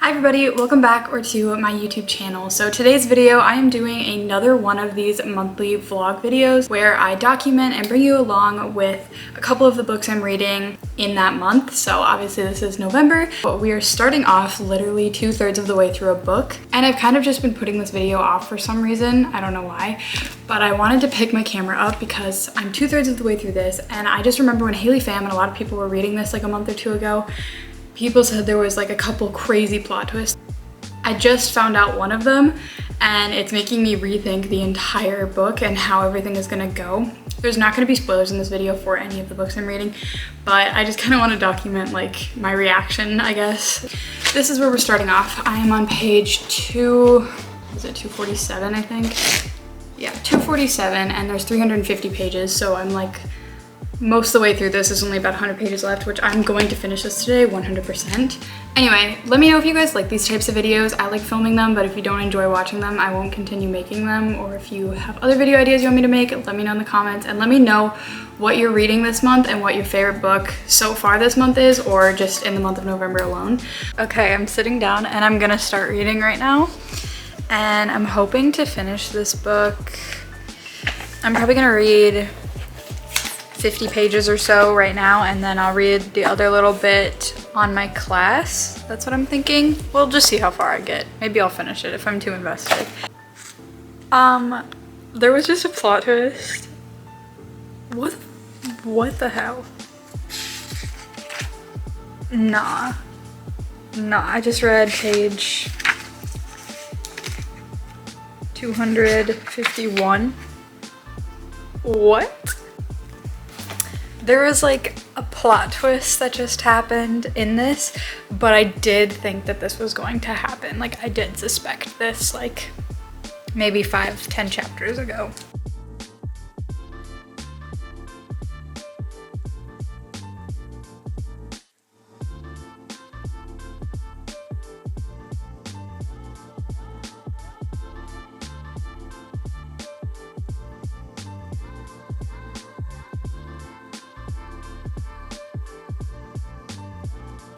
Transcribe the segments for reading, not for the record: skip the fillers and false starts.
Hi everybody, welcome back to my YouTube channel. So today's video, I am doing another one of these monthly vlog videos where I document and bring you along with a couple of the books I'm reading in that month. So obviously this is November, but we are starting off literally 2/3 of the way through a book. And I've kind of just been putting this video off for some reason. I don't know why, but I wanted to pick my camera up because I'm 2/3 of the way through this. And I just remember when Haley Pham and a lot of people were reading this like a month or two ago, people said there was like a couple crazy plot twists. I just found out one of them and it's making me rethink the entire book and how everything is gonna go. There's not gonna be spoilers in this video for any of the books I'm reading, but I just kind of want to document like my reaction, I guess. This is where we're starting off. I am on page 247, I think? Yeah, 247, and there's 350 pages, so I'm like most of the way through this. Is only about 100 pages left, which I'm going to finish this today 100%. Anyway, let me know if you guys like these types of videos. I like filming them, but if you don't enjoy watching them, I won't continue making them. Or if you have other video ideas you want me to make, let me know in the comments, and let me know what you're reading this month and what your favorite book so far this month is, or just in the month of November alone. Okay, I'm sitting down and I'm gonna start reading right now, and I'm hoping to finish this book. I'm probably gonna read 50 pages or so right now, and then I'll read the other little bit on my class. That's what I'm thinking. We'll just see how far I get. Maybe I'll finish it if I'm too invested. There was just a plot twist. What the hell? Nah, I just read page 251. What? There was like a plot twist that just happened in this, but I did think that this was going to happen. Like, I did suspect this like maybe 5-10 chapters ago.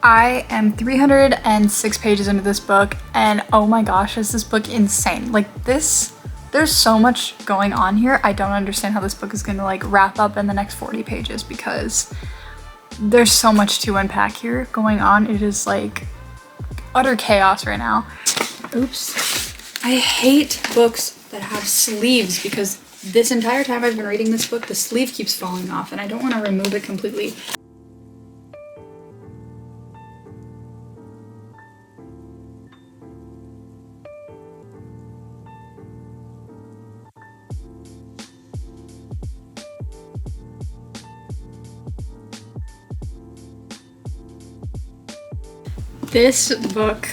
I am 306 pages into this book, and oh my gosh, is this book insane. Like this, there's so much going on here. I don't understand how this book is gonna like wrap up in the next 40 pages because there's so much to unpack here going on. It is like utter chaos right now. Oops. I hate books that have sleeves because this entire time I've been reading this book, the sleeve keeps falling off and I don't want to remove it completely. This book,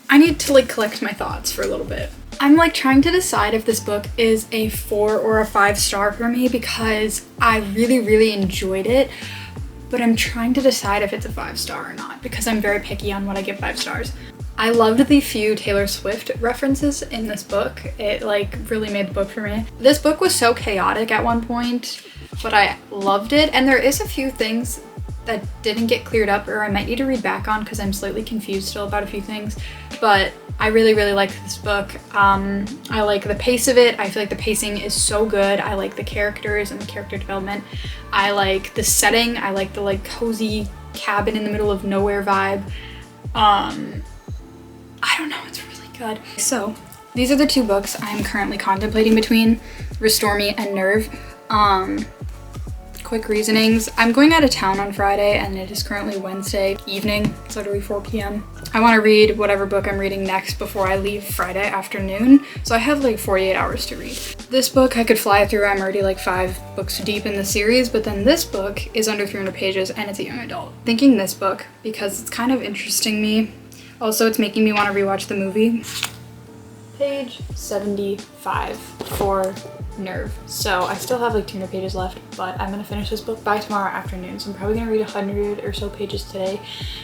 I need to like collect my thoughts for a little bit. I'm like trying to decide if this book is a 4 or a 5-star for me because I really enjoyed it, but I'm trying to decide if it's a 5-star or not because I'm very picky on what I give 5 stars. I loved the few Taylor Swift references in this book. It like really made the book for me. This book was so chaotic at one point, but I loved it, and there is a few things that didn't get cleared up or I might need to read back on because I'm slightly confused still about a few things, but I really like this book. I like the pace of it. I feel like the pacing is so good. I like the characters and the character development. I like the setting. I like the like cozy cabin in the middle of nowhere vibe. I don't know, it's really good. So these are the two books I'm currently contemplating between, Restore Me and Nerve. Quick reasonings. I'm going out of town on Friday and it is currently Wednesday evening. It's literally 4 p.m. I want to read whatever book I'm reading next before I leave Friday afternoon. So I have like 48 hours to read. This book I could fly through. I'm already like 5 books deep in the series, but then this book is under 300 pages and it's a young adult. Thinking this book because it's kind of interesting me. Also, it's making me want to rewatch the movie. Page 75 for Nerve. So I still have like 200 pages left, but I'm gonna finish this book by tomorrow afternoon. So I'm probably gonna read 100 or so pages today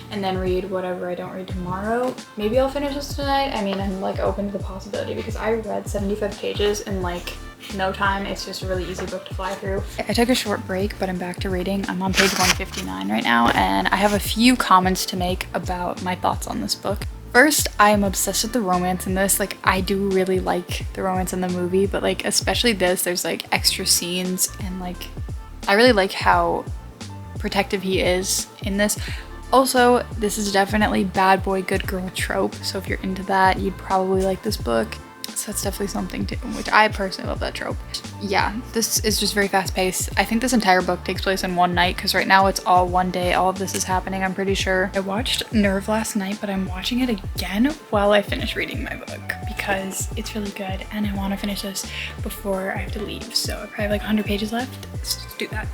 and then read whatever I don't read tomorrow. Maybe I'll finish this tonight. I mean, I'm like open to the possibility because I read 75 pages in like no time. It's just a really easy book to fly through. I took a short break, but I'm back to reading. I'm on page 159 right now, and I have a few comments to make about my thoughts on this book. First, I am obsessed with the romance in this. Like, I do really like the romance in the movie, but like especially this, there's like extra scenes, and like I really like how protective he is in this. Also, this is definitely bad boy good girl trope, so if you're into that, you'd probably like this book. So that's definitely something too, which I personally love that trope. Yeah, this is just very fast paced. I think this entire book takes place in one night, because right now it's all one day. All of this is happening, I'm pretty sure. I watched Nerve last night, but I'm watching it again while I finish reading my book because it's really good and I want to finish this before I have to leave. So I probably have like 100 pages left. Let's do that.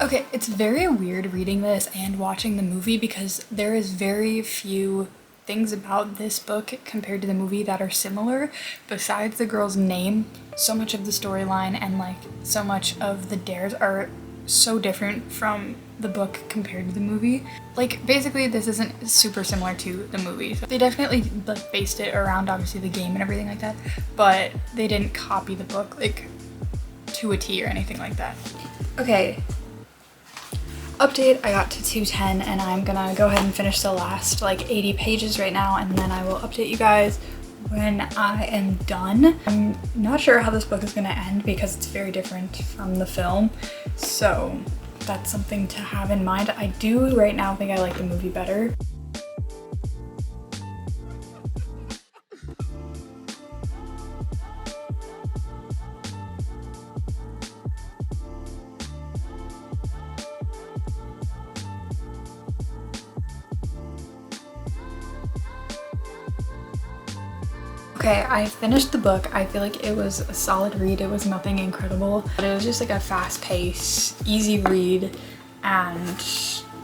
Okay, it's very weird reading this and watching the movie because there is very few things about this book compared to the movie that are similar. Besides the girl's name, so much of the storyline and like so much of the dares are so different from the book compared to the movie. Like basically this isn't super similar to the movie. So they definitely like based it around obviously the game and everything like that, but they didn't copy the book like to a T or anything like that. Okay. Update, I got to 210 and I'm gonna go ahead and finish the last like 80 pages right now, and then I will update you guys when I am done. I'm not sure how this book is gonna end because it's very different from the film, so that's something to have in mind. I do right now think I like the movie better. Okay, I finished the book. I feel like it was a solid read. It was nothing incredible, but it was just like a fast-paced, easy read, and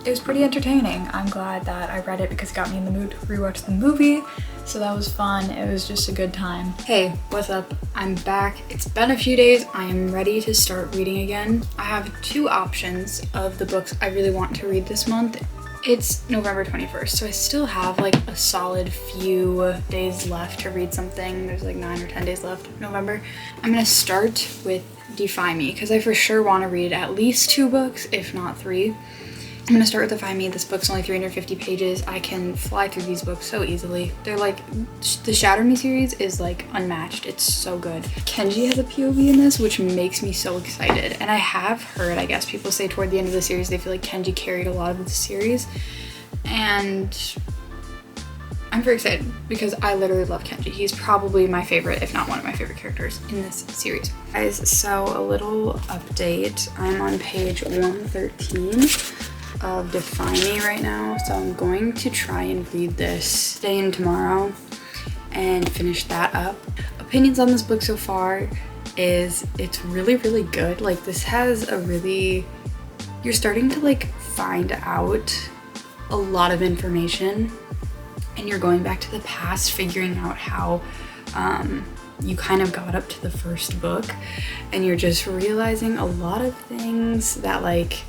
it was pretty entertaining. I'm glad that I read it because it got me in the mood to rewatch the movie, so that was fun. It was just a good time. Hey, what's up? I'm back. It's been a few days. I am ready to start reading again. I have two options of the books I really want to read this month. It's November 21st, so I still have like a solid few days left to read something. There's like 9 or 10 days left of November. I'm gonna start with Defy Me because I for sure want to read at least 2 books, if not 3. I'm gonna start with Defy Me. This book's only 350 pages. I can fly through these books so easily. They're like, the Shatter Me series is like unmatched. It's so good. Kenji has a POV in this, which makes me so excited. And I have heard, I guess, people say toward the end of the series, they feel like Kenji carried a lot of the series. And I'm very excited because I literally love Kenji. He's probably my favorite, if not one of my favorite characters in this series. Guys, so a little update. I'm on page 113. Of Defy Me right now, so I'm going to try and read this today and tomorrow and finish that up. Opinions on this book so far is it's really good. Like, this has a really, you're starting to like find out a lot of information and you're going back to the past, figuring out how you kind of got up to the first book, and you're just realizing a lot of things that like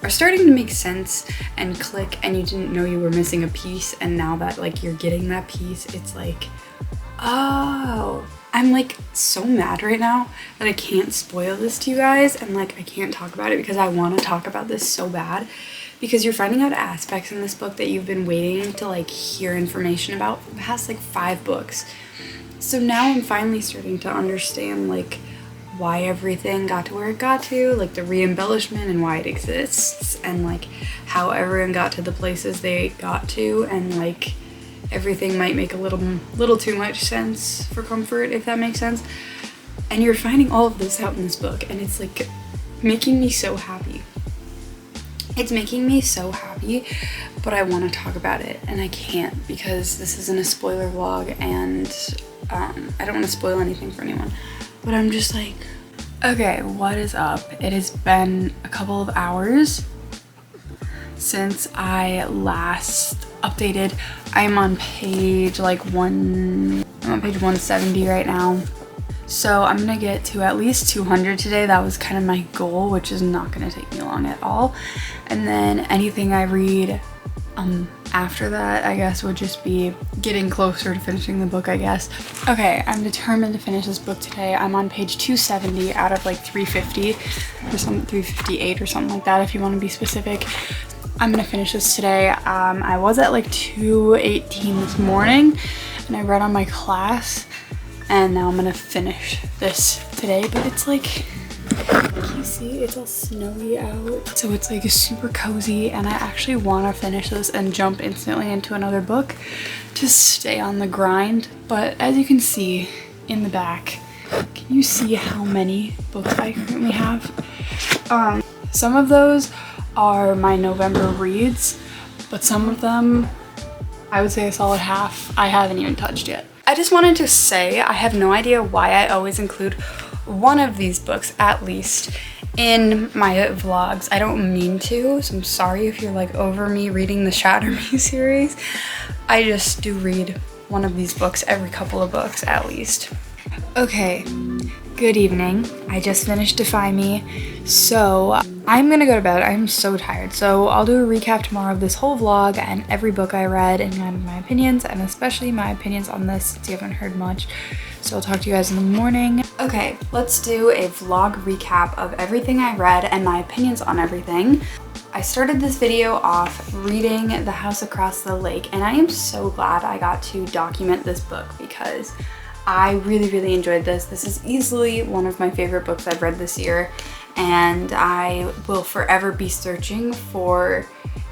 are starting to make sense and click, and you didn't know you were missing a piece, and now that like you're getting that piece, it's like, oh, I'm like so mad right now that I can't spoil this to you guys, and like I can't talk about it because I want to talk about this so bad, because you're finding out aspects in this book that you've been waiting to like hear information about for the past like 5 books. So now I'm finally starting to understand like why everything got to where it got to, like the re-embellishment and why it exists, and like how everyone got to the places they got to, and like everything might make a little too much sense for comfort, if that makes sense. And you're finding all of this out in this book, and it's like making me so happy. It's making me so happy, but I want to talk about it and I can't because this isn't a spoiler vlog, and I don't want to spoil anything for anyone. But I'm just like, okay, what is up? It has been a couple of hours since I last updated. I'm on page like I'm on page 170 right now. So I'm gonna get to at least 200 today. That was kind of my goal, which is not gonna take me long at all. And then anything I read after that, I guess, would just be getting closer to finishing the book, I guess. Okay, I'm determined to finish this book today. I'm on page 270 out of like 350 or some 358 or something like that, if you want to be specific. I'm gonna finish this today. I was at like 218 this morning and I read on my class, and now I'm gonna finish this today. But it's like, can you see, it's all snowy out, so it's like super cozy, and I actually want to finish this and jump instantly into another book to stay on the grind. But as you can see in the back, can you see how many books I currently have? Some of those are my November reads, but some of them, I would say a solid half, I haven't even touched yet. I just wanted to say, I have no idea why I always include one of these books at least in my vlogs. I don't mean to, so I'm sorry if you're like over me reading the Shatter Me series. I just do read one of these books every couple of books at least. Okay, good evening. I just finished Defy Me, so I'm gonna go to bed. I'm so tired, so I'll do a recap tomorrow of this whole vlog and every book I read and my opinions, and especially my opinions on this since you haven't heard much. So I'll talk to you guys in the morning. Okay, let's do a vlog recap of everything I read and my opinions on everything. I started this video off reading The House Across the Lake, and I am so glad I got to document this book because I really enjoyed this. This is easily one of my favorite books I've read this year, and I will forever be searching for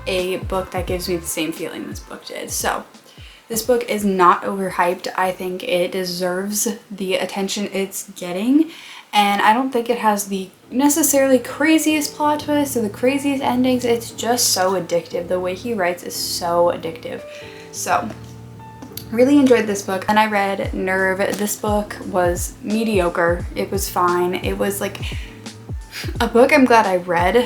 a book that gives me the same feeling this book did. So this book is not overhyped. I think it deserves the attention it's getting, and I don't think it has the necessarily craziest plot twists or the craziest endings. It's just so addictive. The way he writes is so addictive. So really enjoyed this book. And I read Nerve. This book was mediocre. It was fine. It was like a book I'm glad I read,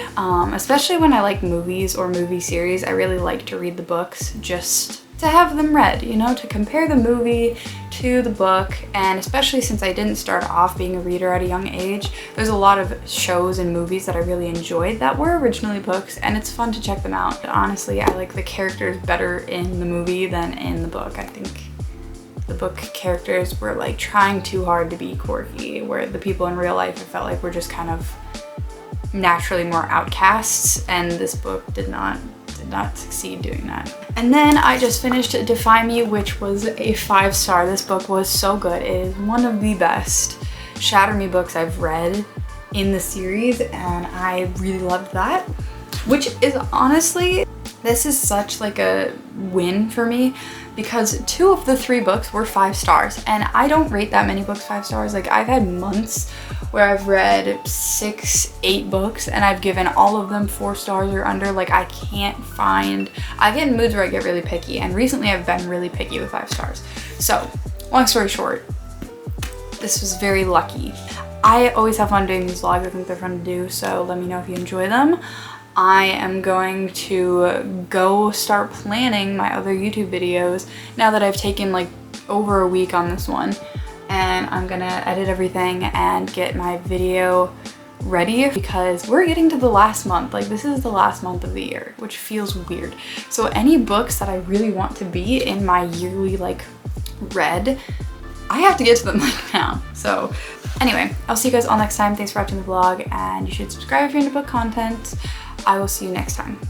especially when I like movies or movie series. I really like to read the books just to have them read, you know, to compare the movie to the book. And especially since I didn't start off being a reader at a young age, there's a lot of shows and movies that I really enjoyed that were originally books, and it's fun to check them out. But honestly, I like the characters better in the movie than in the book. I think the book characters were like trying too hard to be quirky, where the people in real life I felt like were just kind of naturally more outcasts, and this book did not succeed doing that. And then I just finished Defy Me, which was a 5-star. This book was so good. It is one of the best Shatter Me books I've read in the series, and I really loved that, which is honestly, this is such like a win for me because 2 of the 3 books were 5 stars, and I don't rate that many books 5 stars. Like, I've had months where I've read 6, 8 books and I've given all of them 4 stars or under. Like, I get in moods where I get really picky, and recently I've been really picky with 5 stars. So long story short, this was very lucky. I always have fun doing these vlogs. I think they're fun to do, so let me know if you enjoy them. I am going to go start planning my other YouTube videos now that I've taken like over a week on this one, and I'm gonna edit everything and get my video ready because we're getting to the last month. Like, this is the last month of the year, which feels weird. So any books that I really want to be in my yearly like read, I have to get to them like now. So anyway, I'll see you guys all next time. Thanks for watching the vlog, and you should subscribe if you're into book content. I will see you next time.